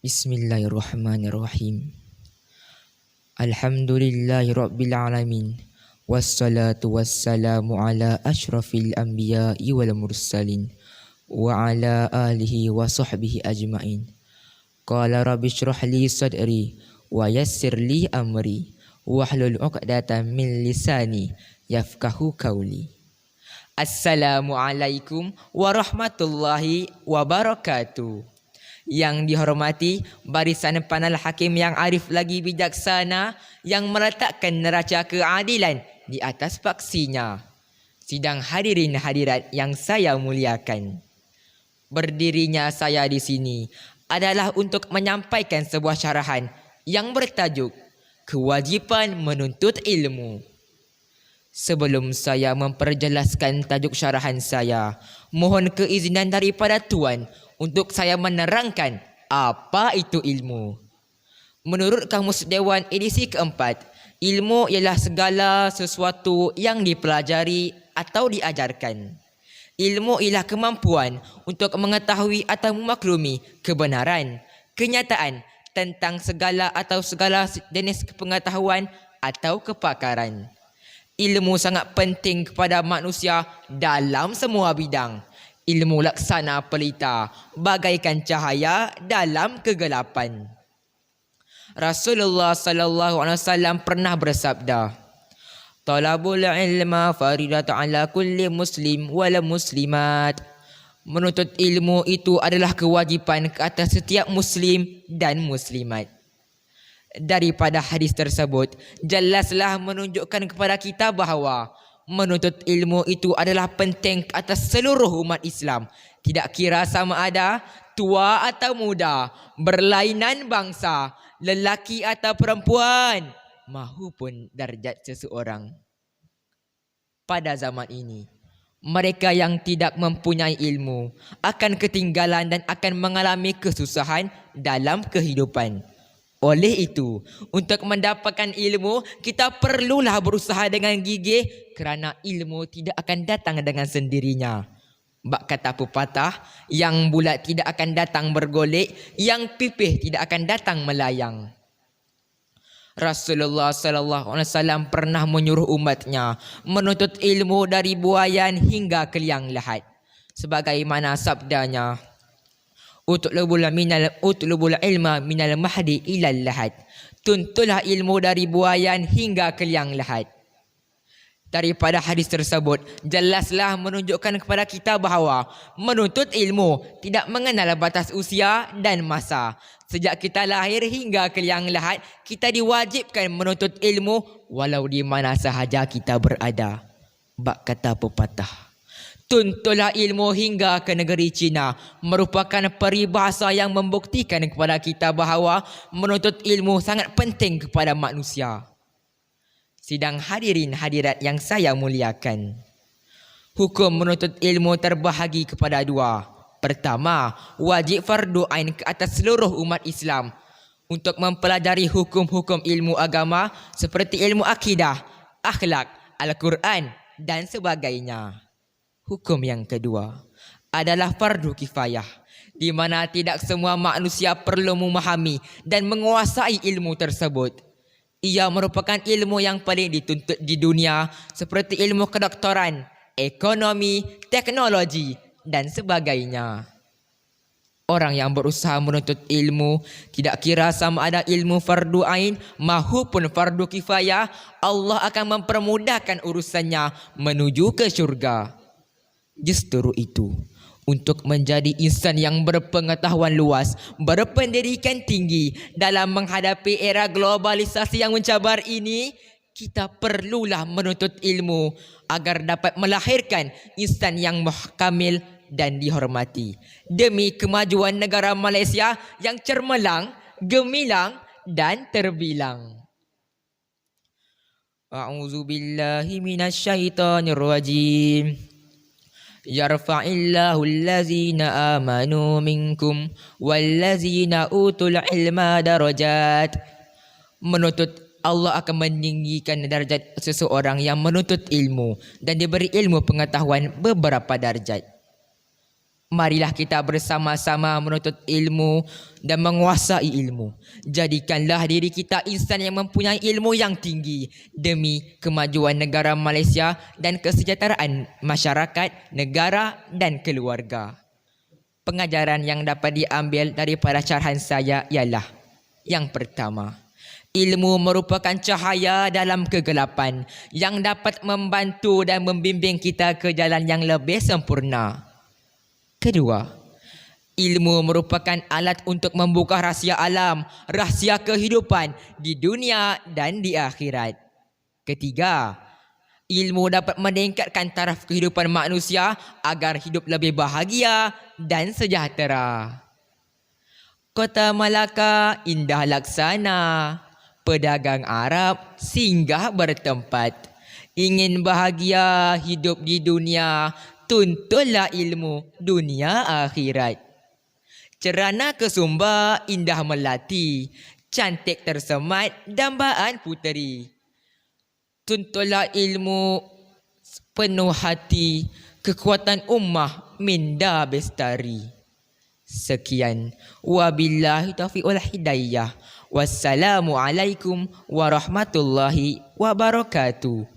Bismillahirrahmanirrahim. Alhamdulillahi rabbil alamin. Wassalatu wassalamu ala ashrafil anbiya'i wal mursalin wa ala alihi wa sahbihi ajma'in. Qala rabbi shrah li sadri wa yassir li amri wahlul 'uqdatam min lisani yafqahu qawli. Assalamualaikum warahmatullahi wabarakatuh. Yang dihormati barisan panel hakim yang arif lagi bijaksana, yang meletakkan neraca keadilan di atas paksinya. Sidang hadirin hadirat yang saya muliakan. Berdirinya saya di sini adalah untuk menyampaikan sebuah syarahan yang bertajuk Kewajipan Menuntut Ilmu. Sebelum saya memperjelaskan tajuk syarahan saya, mohon keizinan daripada Tuan untuk saya menerangkan apa itu ilmu. Menurut Kamus Dewan edisi keempat, ilmu ialah segala sesuatu yang dipelajari atau diajarkan. Ilmu ialah kemampuan untuk mengetahui atau memaklumi kebenaran, kenyataan tentang segala atau segala jenis pengetahuan atau kepakaran. Ilmu sangat penting kepada manusia dalam semua bidang. Ilmu laksana pelita, bagaikan cahaya dalam kegelapan. Rasulullah sallallahu alaihi wasallam pernah bersabda, "Talabul ilma faridatun ala kulli muslim wal muslimat." Menuntut ilmu itu adalah kewajipan ke atas setiap muslim dan muslimat. Daripada hadis tersebut, jelaslah menunjukkan kepada kita bahawa menuntut ilmu itu adalah penting ke atas seluruh umat Islam. Tidak kira sama ada tua atau muda, berlainan bangsa, lelaki atau perempuan, mahupun darjat seseorang. Pada zaman ini, mereka yang tidak mempunyai ilmu akan ketinggalan dan akan mengalami kesusahan dalam kehidupan. Oleh itu, untuk mendapatkan ilmu, kita perlulah berusaha dengan gigih kerana ilmu tidak akan datang dengan sendirinya. Bak kata pepatah, yang bulat tidak akan datang bergolek, yang pipih tidak akan datang melayang. Rasulullah sallallahu alaihi wasallam pernah menyuruh umatnya menuntut ilmu dari buayan hingga ke liang lahat. Sebagaimana sabdanya, Utlubul ilma minal mahdi ilal lahad. Tuntutlah ilmu dari buayan hingga ke liang lahat. Daripada hadis tersebut, jelaslah menunjukkan kepada kita bahawa menuntut ilmu tidak mengenal batas usia dan masa. Sejak kita lahir hingga ke liang lahat, kita diwajibkan menuntut ilmu walau di mana sahaja kita berada. Bak kata pepatah, tuntutlah ilmu hingga ke negeri China merupakan peribahasa yang membuktikan kepada kita bahawa menuntut ilmu sangat penting kepada manusia. Sidang hadirin hadirat yang saya muliakan, hukum menuntut ilmu terbahagi kepada dua. Pertama, wajib fardu ain ke atas seluruh umat Islam untuk mempelajari hukum-hukum ilmu agama seperti ilmu akidah, akhlak, Al-Quran dan sebagainya. Hukum yang kedua adalah fardu kifayah, di mana tidak semua manusia perlu memahami dan menguasai ilmu tersebut. Ia merupakan ilmu yang paling dituntut di dunia seperti ilmu kedoktoran, ekonomi, teknologi dan sebagainya. Orang yang berusaha menuntut ilmu, tidak kira sama ada ilmu fardu ain mahupun fardu kifayah, Allah akan mempermudahkan urusannya menuju ke syurga. Justru itu, untuk menjadi insan yang berpengetahuan luas, berpendidikan tinggi dalam menghadapi era globalisasi yang mencabar ini, kita perlulah menuntut ilmu agar dapat melahirkan insan yang muhkamil dan dihormati demi kemajuan negara Malaysia yang cermelang, gemilang dan terbilang. A'udzubillahi minasyaitonirrajim. Yarfa'illahu allazina amanu minkum wallazina utul ilma darajat. Menuntut Allah akan meninggikan darjat seseorang yang menuntut ilmu dan diberi ilmu pengetahuan beberapa darjat. Marilah kita bersama-sama menuntut ilmu dan menguasai ilmu. Jadikanlah diri kita insan yang mempunyai ilmu yang tinggi demi kemajuan negara Malaysia dan kesejahteraan masyarakat, negara dan keluarga. Pengajaran yang dapat diambil daripada syarahan saya ialah: yang pertama, ilmu merupakan cahaya dalam kegelapan yang dapat membantu dan membimbing kita ke jalan yang lebih sempurna. Kedua, ilmu merupakan alat untuk membuka rahsia alam, rahsia kehidupan di dunia dan di akhirat. Ketiga, ilmu dapat meningkatkan taraf kehidupan manusia agar hidup lebih bahagia dan sejahtera. Kota Malaka indah laksana, pedagang Arab singgah bertempat. Ingin bahagia hidup di dunia, tuntutlah ilmu dunia akhirat. Cerana ke Sumba indah melati, cantik tersemat dambaan puteri. Tuntutlah ilmu penuh hati, kekuatan ummah minda bestari. Sekian, wabillahi taufiq wal hidayah. Wassalamualaikum warahmatullahi wabarakatuh.